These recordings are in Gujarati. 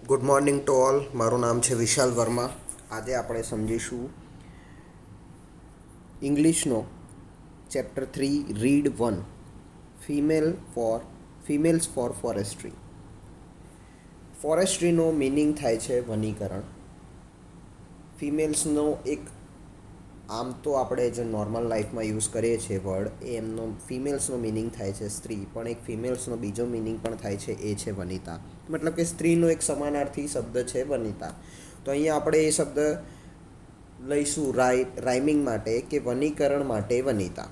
Good morning to all. મારું નામ છે વિશાલ વર્મા. આજે આપણે સમજીશું ઇંગ્લિશનો chapter 3 read 1 females for forestry. ફોરેસ્ટ્રીનો મિનિંગ થાય છે વનીકરણ. ફિમેલ્સનો એક આમ તો આપણે જે નોર્મલ લાઈફમાં યુઝ કરીએ છીએ વર્ડ એ એમનો ફિમેલ્સનો મિનિંગ થાય છે સ્ત્રી, પણ એક ફિમેલ્સનો બીજો મિનિંગ પણ થાય છે, એ છે વનિતા. મતલબ કે સ્ત્રીનો એક સમાનાર્થી શબ્દ છે વનિતા. તો અહીંયા આપણે એ શબ્દ લઈશું રાઇમિંગ માટે કે વનીકરણ માટે વનિતા.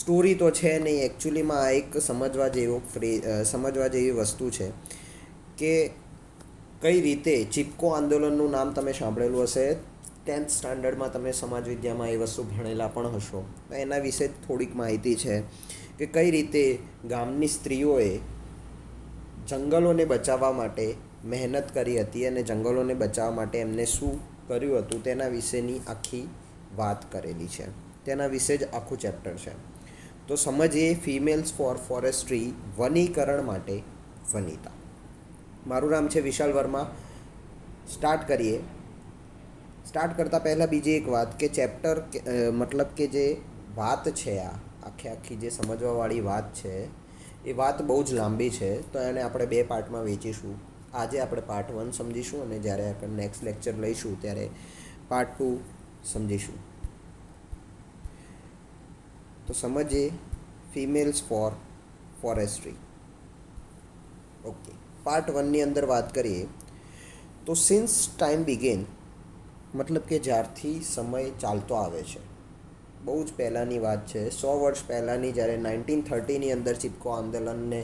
સ્ટોરી તો છે નહીં, એકચ્યુઅલીમાં આ એક સમજવા જેવી વસ્તુ છે કે કઈ રીતે ચિપકો આંદોલનનું નામ તમે સાંભળેલું હશે. 10th સ્ટાન્ડર્ડમાં તમે સમાજ વિદ્યામાં એ વસ્તુ ભણેલા પણ હશો. તો એના વિશે થોડીક માહિતી છે કે કઈ રીતે ગામની સ્ત્રીઓએ જંગલોને બચાવવા માટે મહેનત કરી હતી અને જંગલોને બચાવવા માટે એમને શું કર્યું હતું તેના વિશેની આખી વાત કરેલી છે. તેના વિશે જ આખું ચેપ્ટર છે. તો સમજીએ ફિમેલ્સ ફોર ફોરેસ્ટ્રી, વનીકરણ માટે વનિતા. મારું નામ છે વિશાલ વર્મા. સ્ટાર્ટ કરીએ. સ્ટાર્ટ કરતાં પહેલાં બીજી એક વાત કે ચેપ્ટર મતલબ કે જે વાત છે, આખી જે સમજવાવાળી વાત છે એ વાત બહુ જ લાંબી છે. તો એને આપણે 2 પાર્ટમાં વહેંચીશું. આજે આપણે પાર્ટ 1 સમજીશું અને જ્યારે આપણે નેક્સ્ટ લેક્ચર લઈશું ત્યારે પાર્ટ 2 સમજીશું. તો સમજીએ females for forestry. Okay, part 1ની અંદર વાત કરીએ તો સિન્સ ટાઈમ બિગેન, મતલબ કે જ્યારથી સમય ચાલતો આવે છે, બહુ જ પહેલાંની વાત છે. 100 વર્ષ પહેલાંની, જ્યારે 1930ની અંદર ચિપકો આંદોલનને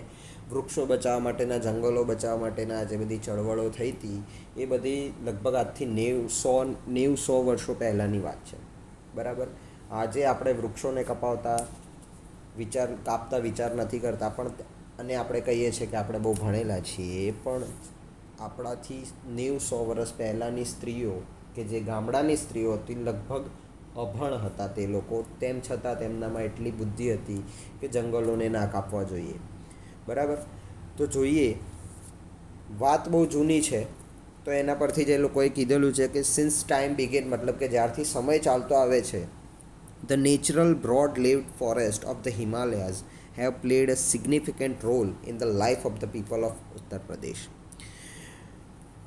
વૃક્ષો બચાવવા માટેના, જંગલો બચાવવા માટેના જે બધી ચળવળો થઈ હતી એ બધી લગભગ આજથી 90-100 વર્ષો પહેલાંની વાત છે. બરાબર. આજે આપણે વૃક્ષોને કાપતા વિચાર નથી કરતા, પણ અને આપણે કહીએ છીએ કે આપણે બહુ ભણેલા છીએ, એ પણ આપણાથી 90-100 વર્ષ પહેલાંની સ્ત્રીઓ કે જે ગામડાની સ્ત્રીઓ હતી, લગભગ અભણ હતા તે લોકો, તેમ છતાં તેમનામાં એટલી બુદ્ધિ હતી કે જંગલોને ના કાપવા જોઈએ. બરાબર. તો જોઈએ, વાત બહુ જૂની છે. તો એના પરથી જે લોકોએ કીધેલું છે કે સિન્સ ટાઈમ બિગેન, મતલબ કે જ્યારથી સમય ચાલતો આવે છે, the natural broad leaved forest of the Himalayas have played a significant role in the life of the people of Uttar Pradesh.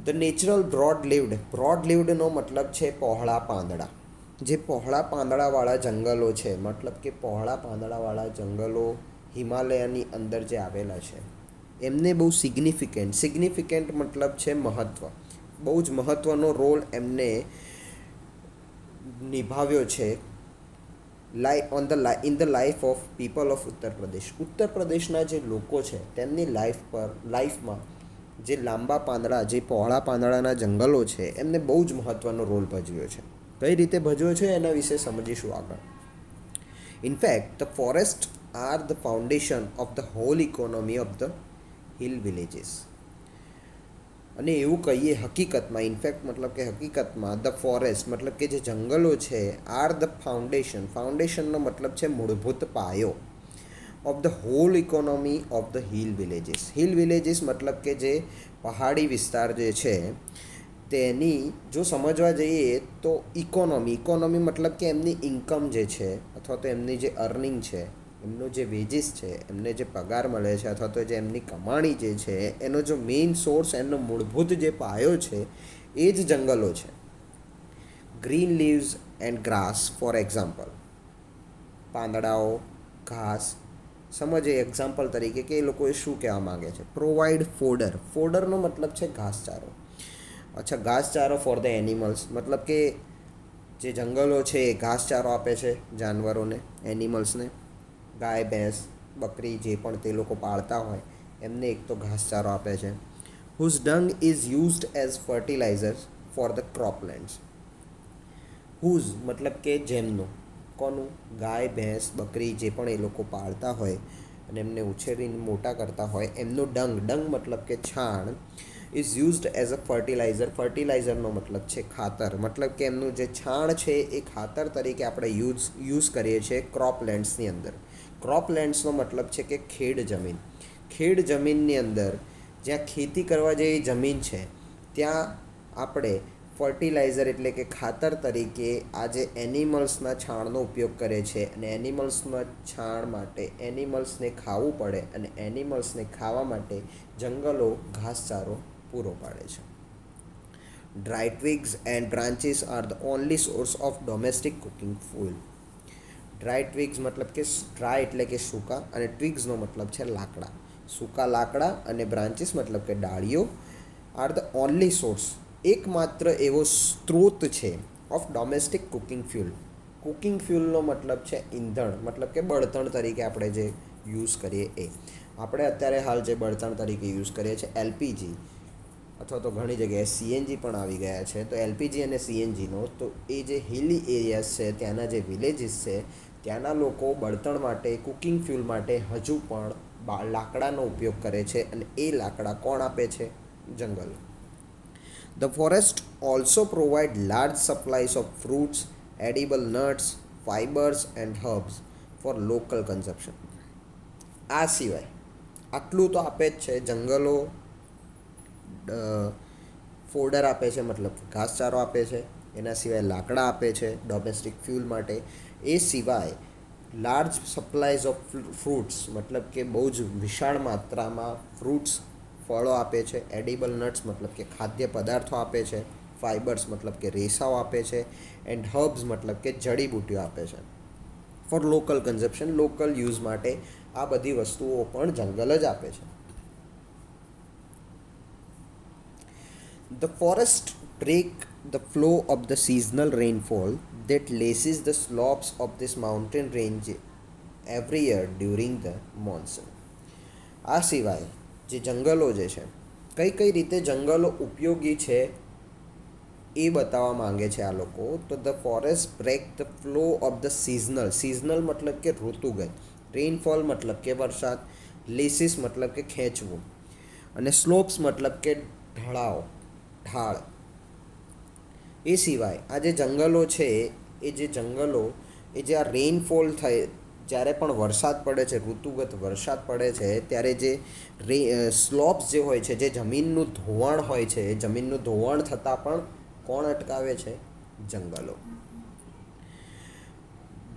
The natural broad લીવ્ડનો મતલબ છે પહોળા પાંદડા. જે પહોળા પાંદડાવાળા જંગલો છે, મતલબ કે પહોળા પાંદડાવાળા જંગલો હિમાલયની અંદર જે આવેલા છે, એમને બહુ સિગ્નિફિકન્ટ મતલબ છે મહત્ત્વ. બહુ જ મહત્ત્વનો રોલ એમને નિભાવ્યો છે in the life of people of Uttar પ્રદેશ. ઉત્તર પ્રદેશના જે લોકો છે તેમની લાઈફમાં જે લાંબા પાંદડા, જે પહોળા પાંદડાના જંગલો છે, એમને બહુ જ મહત્ત્વનો રોલ ભજવ્યો છે. કઈ રીતે ભજવ્યો છે એના વિશે સમજીશું આગળ. In fact the forest are the foundation of the whole economy of the hill villages. અને એવું કહીએ હકીકતમાં, ઇનફેક્ટ મતલબ કે હકીકતમાં ધ ફોરેસ્ટ મતલબ કે જે જંગલો છે, આર ધ ફાઉન્ડેશનનો મતલબ છે મૂળભૂત પાયો, of the whole economy of the hill villages. Hill villages મતલબ કે જે પહાડી વિસ્તાર જે છે તેની જો સમજવા જઈએ તો ઇકોનોમી મતલબ કે એમની ઇન્કમ જે છે, અથવા તો એમની જે અર્નિંગ છે, એમનો જે વેજીસ છે, એમને જે પગાર મળે છે, અથવા તો જે એમની કમાણી જે છે, એનો જો મેઇન સોર્સ, એનો મૂળભૂત જે પાયો છે એ જ જંગલો છે. Green leaves and grass for example. પાંદડાઓ, ઘાસ. સમજીએ એક્ઝામ્પલ તરીકે કે એ લોકોએ શું કહેવા માગે છે. પ્રોવાઈડ ફોડરનો મતલબ છે ઘાસચારો. અચ્છા, ઘાસચારો ફોર ધ એનિમલ્સ, મતલબ કે જે જંગલો છે એ ઘાસચારો આપે છે જાનવરોને, એનિમલ્સને. ગાય, ભેંસ, બકરી જે પણ તે લોકો પાળતા હોય એમને એક તો ઘાસચારો આપે છે. Whose dung is used as fertiliser for the croplands. Whose મતલબ કે જેમનું, કોનું? ગાય, ભેંસ, બકરી જે પણ એ લોકો પાળતા હોય અને એમને ઉછેરીને મોટા કરતા હોય, એમનું ડંગ મતલબ કે છાણ, ઇઝ યુઝડ એઝ અ ફર્ટિલાઇઝરનો મતલબ છે ખાતર. મતલબ કે એમનું જે છાણ છે એ ખાતર તરીકે આપણે યુઝ કરીએ છીએ ક્રોપલેન્ડ્સની અંદર. ક્રોપલેન્ડ્સનો મતલબ છે કે ખેડ જમીનની અંદર જ્યાં ખેતી કરવા જેવી જમીન છે ત્યાં આપણે ફર્ટિલાઇઝર એટલે કે ખાતર તરીકે આ જે એનિમલ્સના છાણનો ઉપયોગ કરે છે, અને એનિમલ્સના છાણ માટે એનિમલ્સને ખાવું પડે, અને એનિમલ્સને ખાવા માટે જંગલો ઘાસચારો પૂરો પાડે છે. Dry twigs and branches are the only source of domestic cooking fuel. Dry twigs મતલબ કે ડ્રાય એટલે કે સૂકા, અને ટ્વિગ્સનો મતલબ છે લાકડા. સૂકા લાકડા અને બ્રાન્ચીસ મતલબ કે ડાળીઓ આર ધ ઓનલી સોર્સ, એકમાત્ર એવો સ્ત્રોત છે of domestic cooking fuel. Cooking ફ્યુલનો મતલબ છે ઈંધણ, મતલબ કે બળતણ તરીકે આપણે જે યુઝ કરીએ એ. આપણે અત્યારે હાલ જે બળતણ તરીકે યુઝ કરીએ છીએ એલપીજી, અથવા તો ઘણી જગ્યાએ સીએનજી પણ આવી ગયા છે. તો એલપીજી અને સીએનજીનો તો એ જે હિલી એરિયાઝ છે, ત્યાંના જે વિલેજીસ છે, ત્યાંના લોકો બળતણ માટે, કુકિંગ ફ્યુલ માટે હજુ પણ લાકડાનો ઉપયોગ કરે છે, અને એ લાકડા કોણ આપે છે? જંગલ. The forest also provide large supplies of fruits, edible nuts, fibres and herbs for local consumption. આ સિવાય આટલું તો આપે જ છે. જંગલો ફોડર આપે છે, મતલબ ઘાસચારો આપે છે. એના સિવાય લાકડા આપે છે ડોમેસ્ટિક ફ્યુલ માટે. એ સિવાય લાર્જ સપ્લાયઝ ઓફ ફ્રૂટ્સ, મતલબ કે બહુ જ વિશાળ માત્રામાં ફ્રૂટ્સ, ફળો આપે છે. એડિબલ નટ્સ મતલબ કે ખાદ્ય પદાર્થો આપે છે. ફાઇબર્સ મતલબ કે રેસાઓ આપે છે. એન્ડ હર્બ્સ મતલબ કે જડીબુટ્ટીઓ આપે છે for local consumption, local use માટે. આ બધી વસ્તુઓ પણ જંગલ જ આપે છે. The forest break the flow of the seasonal rainfall that laces the slopes of this mountain range every year during the monsoon. આ સિવાય જે જંગલો જે છે, કઈ કઈ રીતે જંગલો ઉપયોગી છે એ બતાવવા માંગે છે આ લોકો. તો the forest break the flow of the seasonal મતલબ કે ઋતુગત, રેઇનફોલ મતલબ કે વરસાદ, લેસીસ મતલબ કે ખેંચવું, અને સ્લોપ્સ મતલબ કે ઢાળ. એ સિવાય આ જે જંગલો છે, એ જે આ રેઇનફોલ થાય, જ્યારે પણ વરસાદ પડે છે, ઋતુગત વરસાદ પડે છે, ત્યારે જે સ્લોપ્સ જે હોય છે, જે જમીનનું ધોવાણ હોય છે, એ જમીનનું ધોવાણ થતાં પણ કોણ અટકાવે છે? જંગલો.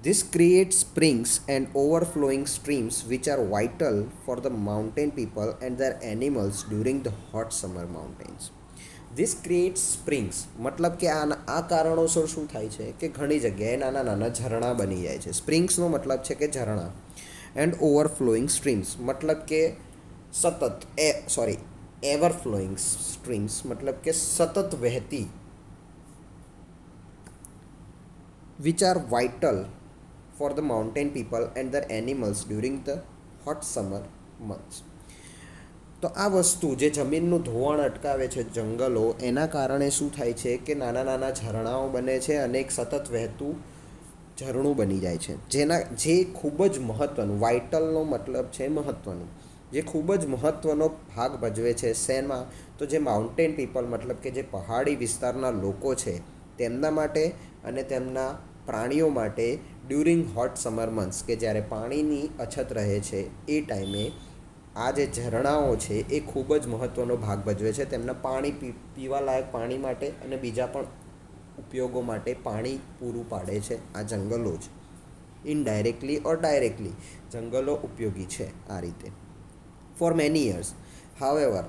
This creates springs and overflowing streams which are vital for the mountain people and their animals during the hot summer mountains. This creates springs મતલબ કે આ કારણોસર શું થાય છે કે ઘણી જગ્યાએ નાના નાના ઝરણા બની જાય છે. સ્પ્રિંગ્સનો મતલબ છે કે ઝરણા. એન્ડ ઓવરફ્લોઈંગ સ્ટ્રીમ્સ મતલબ કે એવરફ્લોઈંગ સ્ટ્રીમ્સ મતલબ કે સતત વહેતી, which are vital for the mountain people and their animals during the hot summer months. તો આ વસ્તુ જે જમીનનું ધોવાણ અટકાવે છે જંગલો, એના કારણે શું થાય છે કે નાના નાના ઝરણાઓ બને છે, અને એક સતત વહેતું ઝરણું બની જાય છે. જે ખૂબ જ મહત્ત્વનું, વાઇટલનો મતલબ છે મહત્ત્વનું, જે ખૂબ જ મહત્ત્વનો ભાગ ભજવે છે શેમાં? તો જે માઉન્ટેન પીપલ મતલબ કે જે પહાડી વિસ્તારના લોકો છે તેમના માટે અને તેમના પ્રાણીઓ માટે ડ્યુરિંગ હોટ સમર મંથ્સ, કે જ્યારે પાણીની અછત રહે છે એ ટાઈમે આ જે ઝરણાઓ છે એ ખૂબ જ મહત્ત્વનો ભાગ ભજવે છે. તેમના પીવાલાયક પાણી માટે અને બીજા પણ ઉપયોગો માટે પાણી પૂરું પાડે છે આ જંગલો જ. ઇનડાયરેક્ટલી ઓર ડાયરેક્ટલી જંગલો ઉપયોગી છે આ રીતે. For many years, however,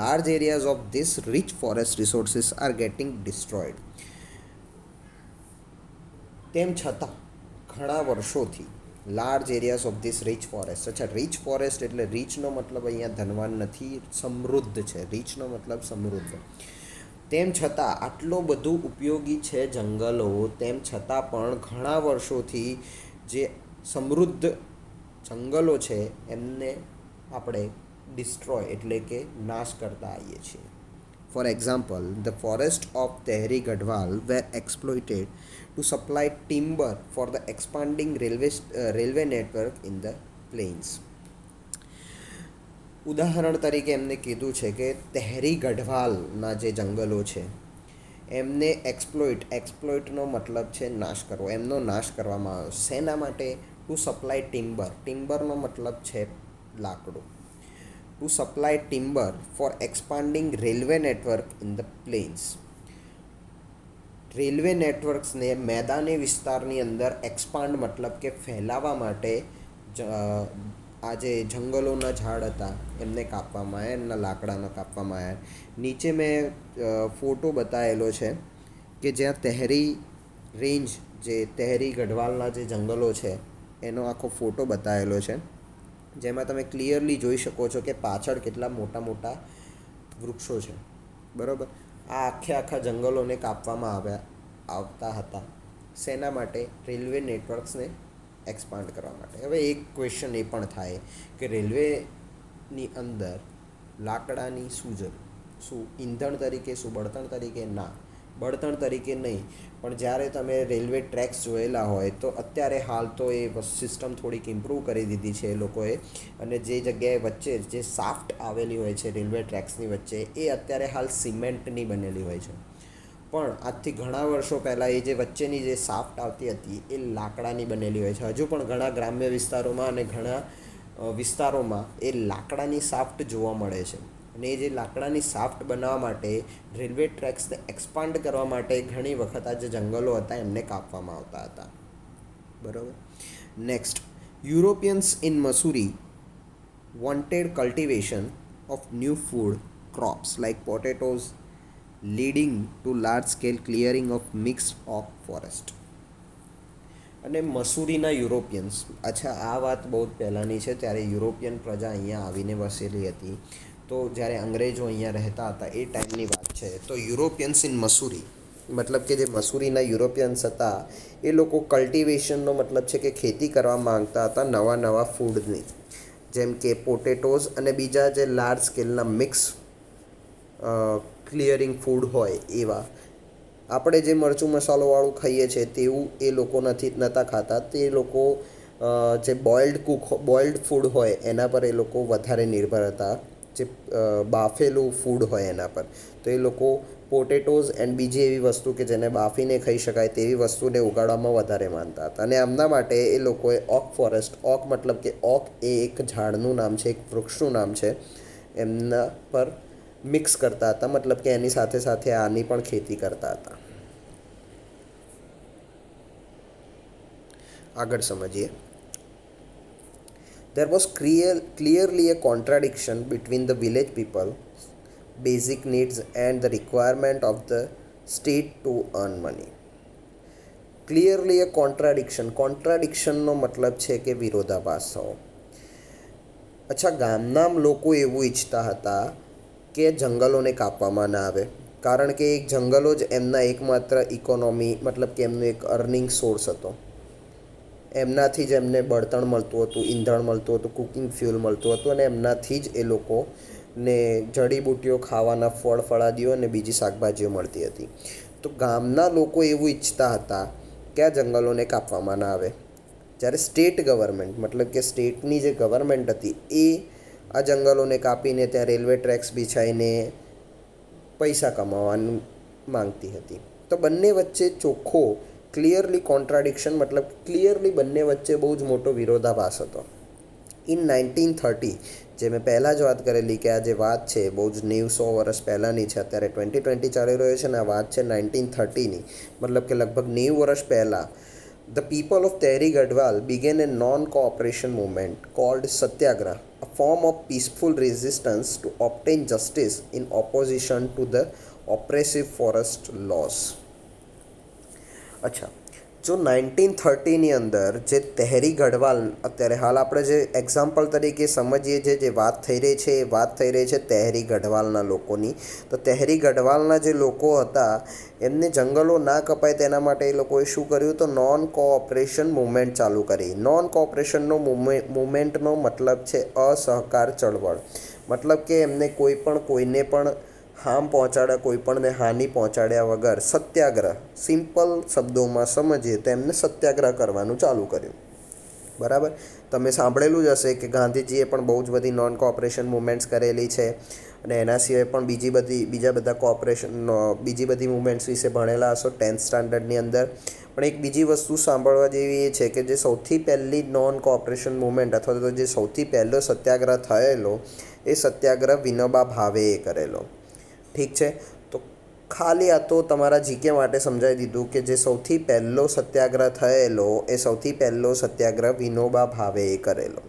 large areas of this rich forest resources are getting destroyed. તેમ છતાં ઘણા વર્ષોથી large areas of this rich forest. અચ્છા, રીચ ફોરેસ્ટ એટલે રીચનો મતલબ અહીંયા ધનવાન નથી, સમૃદ્ધ છે. રીચનો મતલબ સમૃદ્ધ. તેમ છતાં આટલો બધું ઉપયોગી છે જંગલો, તેમ છતાં પણ ઘણા વર્ષોથી જે સમૃદ્ધ જંગલો છે એમને આપણે ડિસ્ટ્રોય એટલે કે નાશ કરતા આવીએ છીએ. For example, the forest of Tehri Gadhwal were exploited to supply timber for the expanding railway network in the plains. ઉદાહરણ તરીકે એમને કીધું છે કે તેહરી ગઢવાલના જે જંગલો છે એમને એક્સપ્લોઇટનો મતલબ છે નાશ કરવો, એમનો નાશ કરવામાં આવ્યો. શેના માટે? ટુ સપ્લાય ટિમ્બરનો મતલબ છે લાકડું. To supply timber for expanding railway network in the plains. Railway નેટવર્ક્સને મેદાની વિસ્તારની અંદર એક્સપાન્ડ મતલબ કે ફેલાવવા માટે આ જે જંગલોના ઝાડ હતા એમને કાપવામાં આવ્યા, એમના લાકડાના કાપવામાં આવ્યા. નીચે મેં ફોટો બતાવેલો છે કે જ્યાં તેહરી રેન્જ, જે તેહરી ગઢવાલના જે જંગલો છે એનો આખો ફોટો બતાવેલો છે, જેમાં તમે ક્લિયરલી જોઈ શકો છો કે પાછળ કેટલા મોટા મોટા વૃક્ષો છે. બરાબર, આ આખા જંગલોને કાપવામાં આવતા હતા. શેના માટે? રેલવે નેટવર્ક્સને એક્સપાન્ડ કરવા માટે. હવે એક ક્વેશ્ચન એ પણ થાય કે રેલવેની અંદર લાકડાની શું જરૂર? શું ઈંધણ તરીકે, શું બળતણ તરીકે? ના, બળતણ તરીકે નહીં. પણ જ્યારે તમે રેલવે ટ્રેક્સ જોયેલા હોય તો અત્યારે હાલ તો એ સિસ્ટમ થોડીક ઇમ્પ્રૂવ કરી દીધી છે એ લોકોએ, અને જે જગ્યાએ વચ્ચે જે સાફ્ટ આવેલી હોય છે રેલવે ટ્રેક્સની વચ્ચે, એ અત્યારે હાલ સિમેન્ટની બનેલી હોય છે. પણ આજથી ઘણા વર્ષો પહેલાં એ જે વચ્ચેની જે સાફ્ટ આવતી હતી એ લાકડાની બનેલી હોય છે. હજુ પણ ઘણા ગ્રામ્ય વિસ્તારોમાં અને ઘણા વિસ્તારોમાં એ લાકડાની સાફ્ટ જોવા મળે છે. અને એ જે લાકડાની સાફ્ટ બનાવવા માટે, રેલવે ટ્રેક્સને એક્સપાન્ડ કરવા માટે ઘણી વખત આ જે જંગલો હતા એમને કાપવામાં આવતા હતા. બરાબર. Next, Europeans in Mussoorie wanted cultivation of new food crops like potatoes, leading to large scale clearing of mixed oak forest. અને મસૂરીના યુરોપિયન્સ, અચ્છા આ વાત બહુ જ પહેલાંની છે, ત્યારે યુરોપિયન પ્રજા અહીંયા આવીને વસેલી હતી. તો જ્યારે અંગ્રેજો અહીંયા રહેતા હતા એ ટાઈમની વાત છે. તો યુરોપિયન્સ ઇન મસૂરી મતલબ કે જે મસૂરીના યુરોપિયન્સ હતા એ લોકો કલ્ટિવેશનનો મતલબ છે કે ખેતી કરવા માંગતા હતા નવા ફૂડની, જેમ કે પોટેટોઝ અને બીજા જે લાર્જ સ્કેલના મિક્સ ક્લિયરિંગ ફૂડ હોય એવા. આપણે જે મરચું મસાલોવાળું ખાઈએ છીએ તેવું એ લોકો નહોતા ખાતા. તે લોકો જે બોઇલ્ડ ફૂડ હોય એના પર એ લોકો વધારે નિર્ભર હતા, જે બાફેલું ફૂડ હોય એના પર. તો એ લોકો પોટેટોઝ એન્ડ બીજી એવી વસ્તુ કે જેને બાફીને ખાઈ શકાય તેવી વસ્તુને ઉગાડવામાં વધારે માનતા હતા. અને એમના માટે એ લોકોએ ઓક ફોરેસ્ટ, ઓક મતલબ કે ઓક એ એક ઝાડનું નામ છે, એક વૃક્ષનું નામ છે, એમના પર મિક્સ કરતા હતા. મતલબ કે એની સાથે સાથે આની પણ ખેતી કરતા હતા. આગળ સમજીએ. There was clearly a contradiction between the village people basic needs and the requirement of the state to earn money. Clearly a કોન્ટ્રાડિક્શનનો મતલબ છે કે વિરોધાભાસ થવો. અચ્છા, ગામના લોકો એવું ઈચ્છતા હતા કે જંગલોને કાપવામાં ના આવે, કારણ કે એક જંગલો જ એમના એકમાત્ર ઇકોનોમી મતલબ કે એમનો એક અર્નિંગ સોર્સ હતો. એમનાથી જ એમને બળતણ મળતું હતું, ઈંધણ મળતું હતું, કુકિંગ ફ્યુલ મળતું હતું, અને એમનાથી જ એ લોકોને જડીબુટ્ટીઓ ખાવાના, ફળાદીઓ અને બીજી શાકભાજીઓ મળતી હતી. તો ગામના લોકો એવું ઈચ્છતા હતા કે આ જંગલોને કાપવામાં ના આવે. જ્યારે સ્ટેટ ગવર્મેન્ટ મતલબ કે સ્ટેટની જે ગવર્મેન્ટ હતી એ આ જંગલોને કાપીને ત્યાં રેલવે ટ્રેક્સ બિછાઈને પૈસા કમાવાનું માંગતી હતી. તો બંને વચ્ચે ચોખ્ખો ક્લિયરલી કોન્ટ્રાડિક્શન મતલબ ક્લિયરલી બંને વચ્ચે બહુ જ મોટો વિરોધાભાસ હતો. ઇન 1930, જે મેં પહેલાં જ વાત કરેલી કે આ જે વાત છે બહુ જ 90-100 વર્ષ પહેલાંની છે, અત્યારે 2020 ચાલી રહ્યો છે ને આ વાત છે 1930ની, મતલબ કે લગભગ 90 વર્ષ પહેલાં the people of Tehri Garhwal began a non-cooperation movement called Satyagrah, a form of peaceful resistance to obtain justice in opposition to the oppressive forest laws. અચ્છા, જો 1930ની અંદર જે તહેરી ગઢવાલ, અત્યારે હાલ આપણે જે એક્ઝામ્પલ તરીકે સમજીએ છીએ, જે વાત થઈ રહી છે એ વાત થઈ રહી છે તહેરી ગઢવાલના લોકોની. તો તહેરી ગઢવાલના જે લોકો હતા એમને જંગલો ના કપાય તેના માટે એ લોકોએ શું કર્યું? તો નોન કોઓપરેશન મુવમેન્ટ ચાલુ કરી. નોન કોઓપરેશનનો મુવમેન્ટનો મતલબ છે અસહકાર ચળવળ. મતલબ કે એમને કોઈને પણ હાર્મ પહોંચાડ્યા, કોઈપણને હાનિ પહોંચાડ્યા વગર સત્યાગ્રહ, સિમ્પલ શબ્દોમાં સમજીએ તો એમને સત્યાગ્રહ કરવાનું ચાલુ કર્યું. બરાબર. તમે સાંભળેલું જ હશે કે ગાંધીજીએ પણ બહુ જ બધી નોન કોઓપરેશન મુવમેન્ટ્સ કરેલી છે અને એના સિવાય પણ બીજા બધા બીજી બધી મુવમેન્ટ્સ વિશે ભણેલા હશો 10th સ્ટાન્ડર્ડની અંદર. પણ એક બીજી વસ્તુ સાંભળવા જેવી એ છે કે જે સૌથી પહેલી નોન કોઓપરેશન મુવમેન્ટ અથવા તો જે સૌથી પહેલો સત્યાગ્રહ થયેલો એ સત્યાગ્રહ વિનોબા ભાવેએ કરેલો. ઠીક છે, તો ખાલી આ તો તમારા જીકે માટે સમજાવી દીધું કે જે સૌથી પહેલો સત્યાગ્રહ થયેલો એ સૌથી પહેલો સત્યાગ્રહ વિનોબા ભાવેએ કરેલો.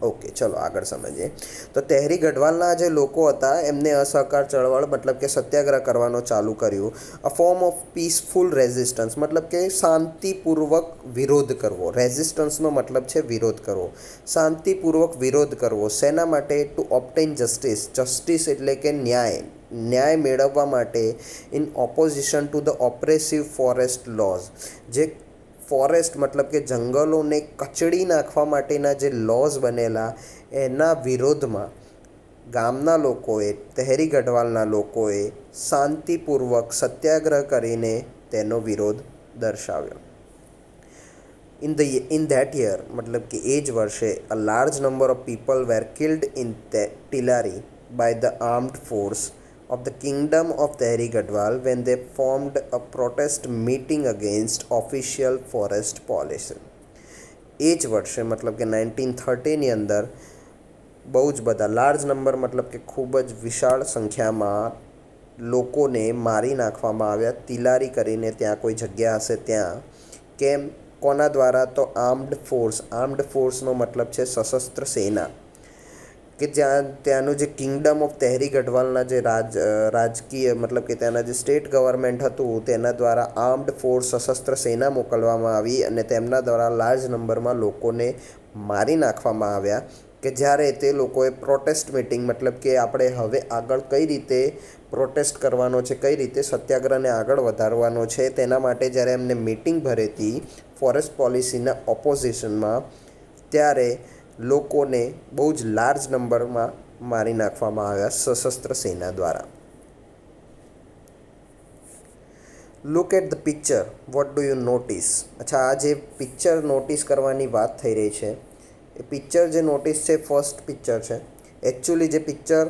ઓકે, ચલો આગળ સમજીએ. તો તહેરી ગઢવાલના જે લોકો હતા એમને અસહકાર ચળવળ મતલબ કે સત્યાગ્રહ કરવાનો ચાલુ કર્યું. અ ફોર્મ ઓફ પીસફુલ રેઝિસ્ટન્સ મતલબ કે શાંતિપૂર્વક વિરોધ કરવો. રેઝિસ્ટન્સનો મતલબ છે વિરોધ કરવો. શાંતિપૂર્વક વિરોધ કરવો. શેના માટે? Two ઓબ્ટેન justice. જસ્ટિસ એટલે કે ન્યાય મેળવવા માટે in opposition to the oppressive forest laws. જે ફોરેસ્ટ મતલબ કે જંગલોને કચડી નાખવા માટેના જે લોઝ બનેલા એના વિરોધમાં ગામના લોકોએ, તહેરી ગઢવાલના લોકોએ શાંતિપૂર્વક સત્યાગ્રહ કરીને તેનો વિરોધ દર્શાવ્યો. ઇન ધેટ યર મતલબ કે એ જ વર્ષે a large number of people were killed in Tilari by the armed force of the kingdom of Tehri Gadwal when they formed a protest meeting against official forest policy. એ જ વર્ષે મતલબ કે 1930ની અંદર બહુ જ બધા લાર્જ નંબર મતલબ કે ખૂબ જ વિશાળ સંખ્યામાં લોકોને મારી નાખવામાં આવ્યા તિલારી કરીને. ત્યાં કોઈ જગ્યા હશે ત્યાં. કેમ? કોના દ્વારા? તો આર્મ્ડ ફોર્સનો મતલબ છે સશસ્ત્ર સેના. કે ત્યાંનું જે કિંગડમ ઓફ તહેરી ગઢવાલના જે રાજકીય મતલબ કે ત્યાંના જે સ્ટેટ ગવર્મેન્ટ હતું તેના દ્વારા આર્મ્ડ ફોર્સ સશસ્ત્ર સેના મોકલવામાં આવી અને તેમના દ્વારા લાર્જ નંબરમાં લોકોને મારી નાખવામાં આવ્યા. કે જ્યારે તે લોકોએ પ્રોટેસ્ટ મિટિંગ મતલબ કે આપણે હવે આગળ કઈ રીતે પ્રોટેસ્ટ કરવાનો છે, કઈ રીતે સત્યાગ્રહને આગળ વધારવાનો છે તેના માટે જ્યારે એમને મિટિંગ ભરી હતી ફોરેસ્ટ પોલિસીના ઓપોઝિશનમાં, ત્યારે લોકોને બહુ જ લાર્જ નંબરમાં મારી નાખવામાં આવ્યા સશસ્ત્ર સેના દ્વારા. Look at the picture. What do you notice? અચ્છા, આ જે પિક્ચર નોટિસ કરવાની વાત થઈ રહી છે એ પિક્ચર જે નોટિસ છે ફર્સ્ટ પિક્ચર છે. એકચ્યુઅલી જે પિક્ચર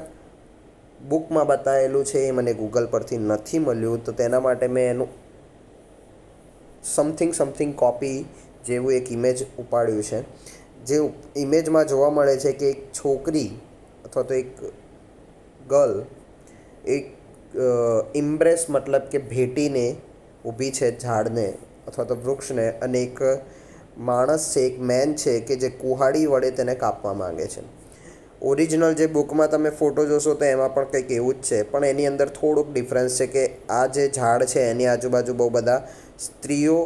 બુકમાં બતાવેલું છે એ મને ગૂગલ પરથી નથી મળ્યું, તો તેના માટે મેં એનું સમથિંગ કોપી જેવું એક ઇમેજ ઉપાડ્યું છે. જે ઇમેજમાં જોવા મળે છે કે એક છોકરી અથવા તો એક ગર્લ એક ઇમ્બ્રેસ મતલબ કે ભેટીને ઊભી છે ઝાડને અથવા તો વૃક્ષને, અને એક માણસ છે, એક મેન છે કે જે કુહાડી વડે તેને કાપવા માંગે છે. ઓરિજિનલ જે બુકમાં તમે ફોટો જોશો તો એમાં પણ કંઈક એવું જ છે, પણ એની અંદર થોડુંક ડિફરન્સ છે કે આ જે ઝાડ છે એની આજુબાજુ બહુ બધા સ્ત્રીઓ,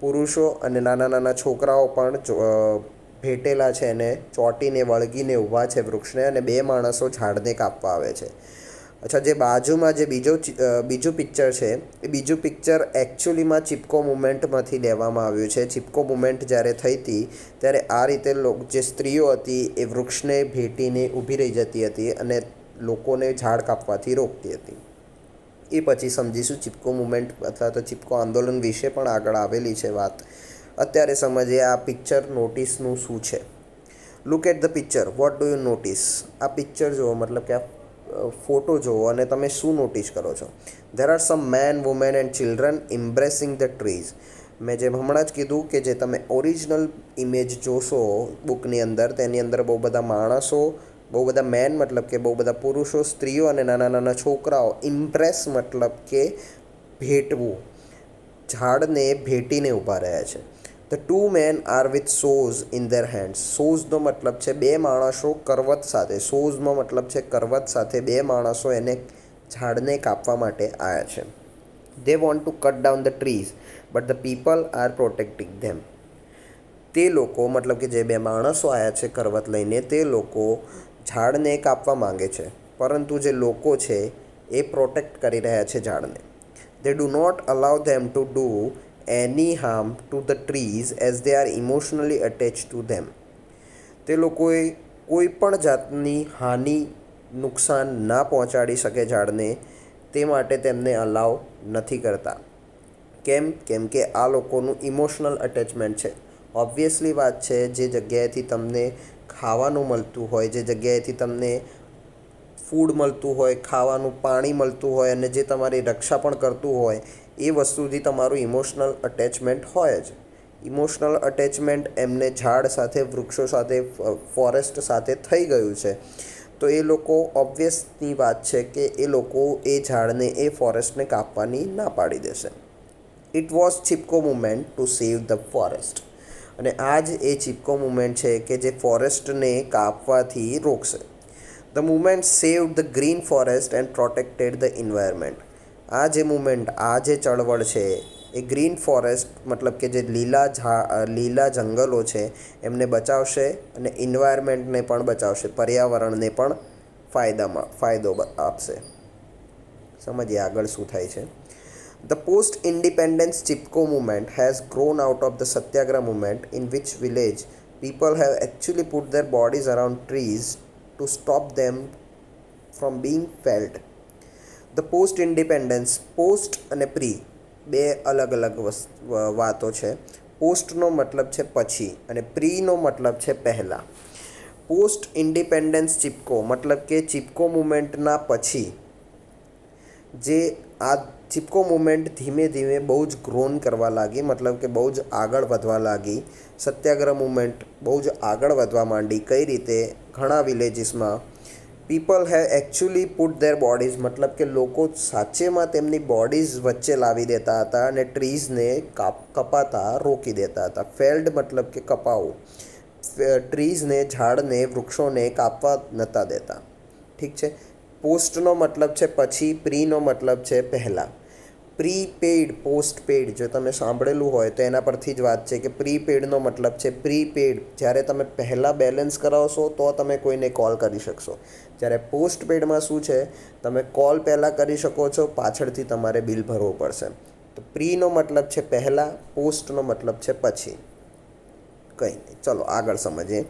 પુરુષો અને નાના નાના છોકરાઓ પણ ભેટેલા છે અને ચોંટીને વળગીને ઊભા છે વૃક્ષને, અને બે માણસો ઝાડને કાપવા આવે છે. અચ્છા, જે બાજુમાં જે બીજું પિક્ચર છે એ બીજું પિક્ચર એકચ્યુઅલીમાં ચિપકો મુવમેન્ટમાંથી લેવામાં આવ્યું છે. ચિપકો મુવમેન્ટ જ્યારે થઈ હતી ત્યારે આ રીતે જે સ્ત્રીઓ હતી એ વૃક્ષને ભેટીને ઊભી રહી જતી હતી અને લોકોને ઝાડ કાપવાથી રોકતી હતી. એ પછી સમજીશું ચિપકો મુવમેન્ટ અથવા તો ચિપકો આંદોલન વિશે પણ આગળ આવેલી છે વાત. અત્યારે સમજીએ આ પિક્ચર નોટિસનું શું છે. Look at the picture. What do you notice? આ પિક્ચર જુઓ મતલબ કે આ ફોટો જુઓ અને તમે શું નોટિસ કરો છો? There are some men, women and children embracing the trees. મેં જેમ હમણાં જ કીધું કે જે તમે ઓરિજિનલ ઇમેજ જોશો બુકની અંદર, તેની અંદર બહુ બધા માણસો, બહુ બધા મેન મતલબ કે બહુ બધા પુરુષો, સ્ત્રીઓ અને નાના નાના છોકરાઓ. ઇમ્પ્રેસ મતલબ કે ભેટવું, ઝાડને ભેટીને ઊભા રહ્યા છે. The two men are with saws in their hands. સોઝનો મતલબ છે બે માણસો કરવત સાથે. સોઝનો મતલબ છે કરવત સાથે બે માણસો એને ઝાડને કાપવા માટે આવ્યા છે. They want to cut down the trees but the people are protecting them. તે લોકો મતલબ કે જે બે માણસો આવ્યા છે કરવત લઈને, તે લોકો ઝાડને કાપવા માંગે છે, પરંતુ જે લોકો છે એ પ્રોટેક્ટ કરી રહ્યા છે ઝાડને. They do not allow them to do any harm to the trees as they are emotionally attached to them. તે લોકોએ કોઈ પણ જાતની હાનિ, નુકસાન ના પહોંચાડી શકે ઝાડને, તે માટે તેમને અલાવ નથી કરતા. કેમ? કેમ કે આ લોકોનું ઇમોશનલ અટેચમેન્ટ છે. ઓબ્વિયસલી વાત છે, જે જગ્યાએથી તમને ખાવાનું મળતું હોય, જે જગ્યાએથી તમને ફૂડ મળતું હોય, ખાવાનું પાણી મળતું હોય અને જે તમારી રક્ષા પણ કરતું હોય, એ વસ્તુથી તમારું ઇમોશનલ અટેચમેન્ટ હોય જ. ઇમોશનલ અટેચમેન્ટ એમને ઝાડ સાથે, વૃક્ષો સાથે, ફોરેસ્ટ સાથે થઈ ગયું છે. તો એ લોકો ઓબ્વિયસની વાત છે કે એ લોકો એ ઝાડને, એ ફોરેસ્ટને કાપવાની ના પાડી દેશે. It was Chipko movement to save the forest. અને આ જ એ ચિપકો મુવમેન્ટ છે કે જે ફોરેસ્ટને કાપવાથી રોકશે. The movement saved the green forest and protected the environment. આ જે મુવમેન્ટ, આ જે ચળવળ છે, એ ગ્રીન ફોરેસ્ટ મતલબ કે જે લીલા જંગલો છે એમને બચાવશે અને એન્વાયરમેન્ટને પણ બચાવશે, પર્યાવરણને પણ ફાયદો આપશે. સમજીએ આગળ શું થાય છે. The post-independence Chipko movement has grown out of the Satyagraha movement, in which village people have actually put their bodies around trees to stop them from being felled. The post-independence, post અને પ્રી બે અલગ અલગ વાતો છે. પોસ્ટનો મતલબ છે પછી અને પ્રીનો મતલબ છે પહેલાં. પોસ્ટ ઇન્ડિપેન્ડન્સ ચિપકો મતલબ કે ચિપકો મુવમેન્ટના પછી જે આ ચિપકો મુવમેન્ટ ધીમે ધીમે બહુ જ ગ્રોન કરવા લાગી, મતલબ કે બહુ જ આગળ વધવા લાગી. સત્યાગ્રહ મુવમેન્ટ બહુ જ આગળ વધવા માંડી. કઈ રીતે? ઘણા વિલેજીસમાં people have actually put their bodies, મતલબ કે લોકો સાચેમાં તેમની બોડીઝ વચ્ચે લાવી દેતા હતા અને ટ્રીઝને કપાતા રોકી દેતા હતા. ફેલ્ડ મતલબ કે કપાવું. ટ્રીઝને, ઝાડને, વૃક્ષોને કાપવા નહોતા દેતા. ઠીક છે. પોસ્ટનો મતલબ છે પછી, પ્રીનો મતલબ છે પહેલાં. પ્રીપેડ, પોસ્ટપેડ જો તમે સાંભળેલું હોય તો એના પરથી જ વાત છે કે પ્રીપેડનો મતલબ છે પ્રીપેડ. જ્યારે તમે પહેલાં બેલેન્સ કરાવશો તો તમે કોઈને કોલ કરી શકશો. જ્યારે પોસ્ટપેડમાં શું છે, તમે કોલ પહેલાં કરી શકો છો, પાછળથી તમારે બિલ ભરવું પડશે. તો પ્રીનો મતલબ છે પહેલાં, પોસ્ટનો મતલબ છે પછી. કંઈ નહીં, ચલો આગળ સમજીએ.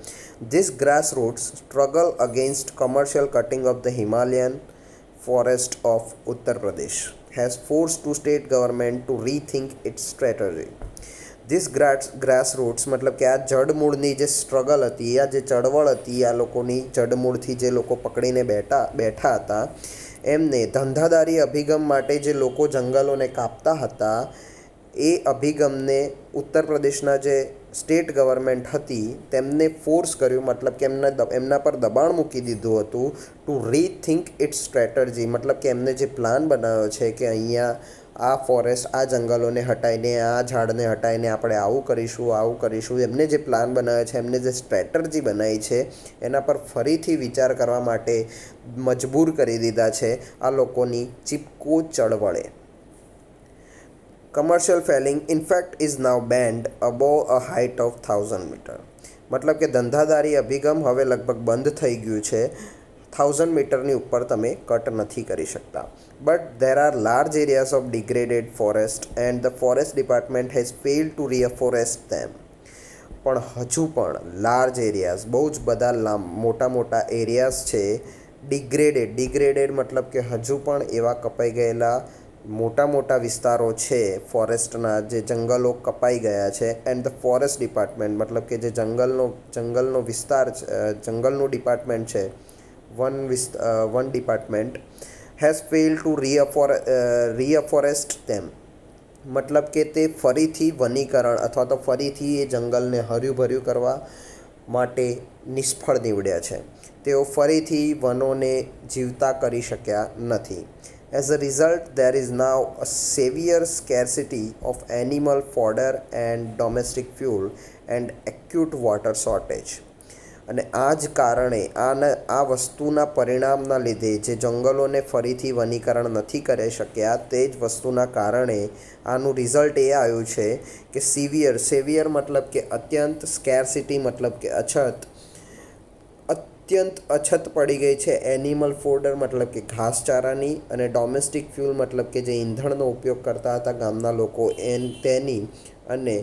This grass roots struggle against commercial cutting of the Himalayan forest of Uttar Pradesh has forced to state government to rethink its strategy. This grassroots મતલબ કે આ જડમૂળની જે સ્ટ્રગલ હતી, આ જે ચળવળ હતી, આ લોકોની જડમૂળથી જે લોકો પકડીને બેઠા હતા, એમને ધંધાદારી અભિગમ માટે જે લોકો જંગલોને કાપતા હતા, એ અભિગમને ઉત્તર પ્રદેશના જે સ્ટેટ ગવર્મેન્ટ હતી તેમને ફોર્સ કર્યું, મતલબ કે એમના પર દબાણ મૂકી દીધું હતું ટુ રીથિંક ઇટ્સ સ્ટ્રેટર્જી. મતલબ કે એમને જે પ્લાન બનાવ્યો છે કે અહીંયા આ ફોરેસ્ટ, આ જંગલોને હટાવીને, આ ઝાડને હટાવીને આપણે આવું કરીશું. એમને જે પ્લાન બનાવ્યો છે, એમને જે સ્ટ્રેટર્જી બનાવી છે, એના પર ફરીથી વિચાર કરવા માટે મજબૂર કરી દીધા છે આ લોકોની ચિપકો ચળવળે. Commercial felling in fact is now banned above a height of 1000 metre. મતલબ કે ધંધાદારી અભિગમ હવે લગભગ બંધ થઈ ગયું છે. 1000 મીટરની ઉપર તમે કટ નથી કરી શકતા. But there are large areas of degraded forest and the forest department has failed to reforest them. પણ હજુ પણ લાર્જ એરિયાઝ, બહુ જ બધા મોટા એરિયાઝ છે ડિગ્રેડેડ મતલબ કે હજુ પણ એવા કપાઈ ગયેલા મોટા વિસ્તારો છે ફોરેસ્ટના, જે જંગલો કપાઈ ગયા છે. એન્ડ ધ ફોરેસ્ટ ડિપાર્ટમેન્ટ મતલબ કે જે જંગલનો વિસ્તાર, જંગલનું ડિપાર્ટમેન્ટ છે, વન department has fail to reforest them. મતલબ કે તે ફરીથી વનીકરણ અથવા તો ફરીથી એ જંગલને હર્યુંભર્યું કરવા માટે નિષ્ફળ નીવડ્યા છે. તેઓ ફરીથી વનોને જીવતા કરી શક્યા નથી. As a result, there is now a severe scarcity of animal fodder and domestic fuel and acute water shortage. અને આ જ કારણે આ વસ્તુના પરિણામના લીધે જે જંગલોને ફરીથી વનીકરણ નથી કરી શક્યા, તે જ વસ્તુના કારણે આનું રિઝલ્ટ એ આવ્યું છે કે સેવિયર મતલબ કે અત્યંત, સ્કેરસિટી મતલબ કે અત્યંત અછત પડી ગઈ છે એનિમલ ફોડર મતલબ કે ઘાસચારાની, અને ડોમેસ્ટિક ફ્યુલ મતલબ કે જે ઈંધણનો ઉપયોગ કરતા હતા ગામના લોકો તેની, અને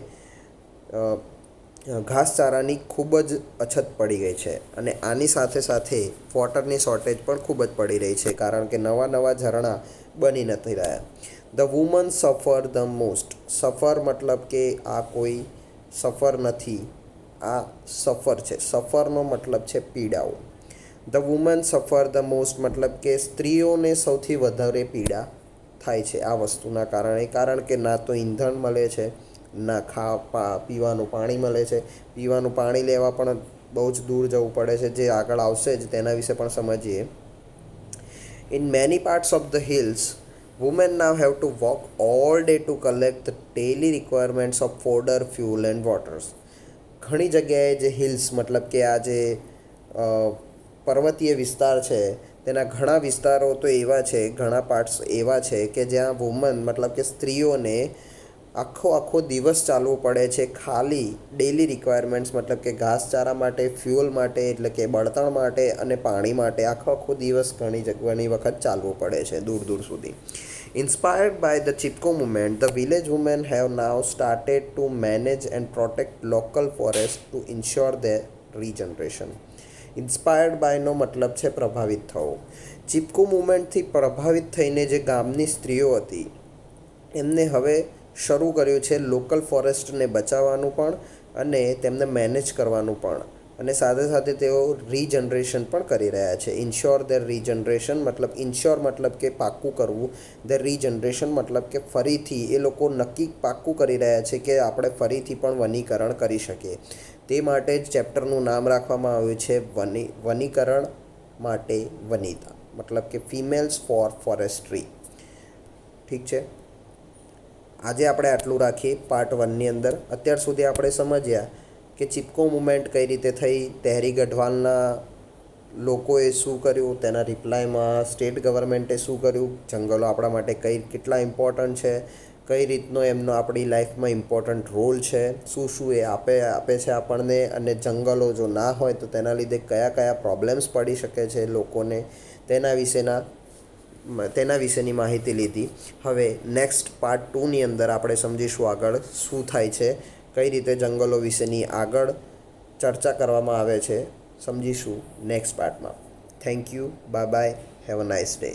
ઘાસચારાની ખૂબ જ અછત પડી ગઈ છે. અને આની સાથે સાથે વોટરની શોર્ટેજ પણ ખૂબ જ પડી રહી છે, કારણ કે નવા ઝરણા બની નથી રહ્યા. ધ વુમન સફર ધ મોસ્ટ. સફર મતલબ કે આ કોઈ સફર નથી, આ સફર છે. સફરનો મતલબ છે પીડાઓ. ધ વુમન સફર ધ મોસ્ટ મતલબ કે સ્ત્રીઓને સૌથી વધારે પીડા થાય છે આ વસ્તુના કારણે, કારણ કે ના તો ઈંધણ મળે છે, ના પીવાનું પાણી મળે છે. પીવાનું પાણી લેવા પણ બહુ જ દૂર જવું પડે છે, જે આગળ આવશે જ તેના વિશે પણ સમજીએ. In many parts of the hills, women now have to walk all day to collect the daily requirements of fodder, fuel and waters. ઘણી જગ્યાએ જે હિલ્સ મતલબ કે આ જે પર્વતીય વિસ્તાર છે તેના ઘણા વિસ્તારો તો એવા છે, ઘણા પાર્ટ્સ એવા છે કે જ્યાં વુમન મતલબ કે સ્ત્રીઓને આખો દિવસ ચાલવું પડે છે ખાલી ડેલી રિક્વાયરમેન્ટ્સ મતલબ કે ઘાસચારા માટે, ફ્યુઅલ માટે એટલે કે બળતણ માટે અને પાણી માટે આખો દિવસ ઘણી વખત ચાલવું પડે છે દૂર સુધી. Inspired by the Chipko movement, the village women have now started to manage and protect local forests to ensure their regeneration. Inspired બાયનો મતલબ છે પ્રભાવિત થવો. ચિપકો મુવમેન્ટથી પ્રભાવિત થઈને જે ગામની સ્ત્રીઓ હતી એમને હવે શરૂ કર્યું છે લોકલ ફોરેસ્ટને બચાવવાનું પણ અને તેમને મેનેજ કરવાનું પણ, અને સાથે સાથે તેઓ રીજનરેશન પણ કરી રહ્યા છે. ઇન્શ્યોર ધ રીજનરેશન મતલબ ઇન્શ્યોર મતલબ કે પાક્કું કરવું, ધ રીજનરેશન મતલબ કે ફરીથી એ લોકો નક્કી પાક્કું કરી રહ્યા છે કે આપણે ફરીથી પણ વનીકરણ કરી શકીએ. તે માટે જ ચેપ્ટરનું નામ રાખવામાં આવ્યું છે વનીકરણ માટે વનિતા, મતલબ કે ફિમેલ્સ ફોર ફોરેસ્ટ્રી. ઠીક છે, આજે આપણે આટલું રાખીએ પાર્ટ 1ની અંદર. અત્યાર સુધી આપણે સમજ્યા કે ચિપકો મુવમેન્ટ કઈ રીતે થઈ, તહેરી ગઢવાલના લોકોએ શું કર્યું, તેના રિપ્લાયમાં સ્ટેટ ગવર્મેન્ટે શું કર્યું, જંગલો આપણા માટે કેટલા ઇમ્પોર્ટન્ટ છે, કઈ રીતનો એમનો આપણી લાઈફમાં ઇમ્પોર્ટન્ટ રોલ છે, શું એ આપે છે આપણને, અને જંગલો જો ના હોય તો તેના લીધે કયા પ્રોબ્લેમ્સ પડી શકે છે લોકોને, તેના વિશેની માહિતી લીધી. હવે નેક્સ્ટ પાર્ટ 2ની અંદર આપણે સમજીશું આગળ શું થાય છે, કઈ રીતે જંગલો વિશેની આગળ ચર્ચા કરવામાં આવે છે, સમજીશું નેક્સ્ટ પાર્ટમાં. Thank you, bye bye, have a nice day.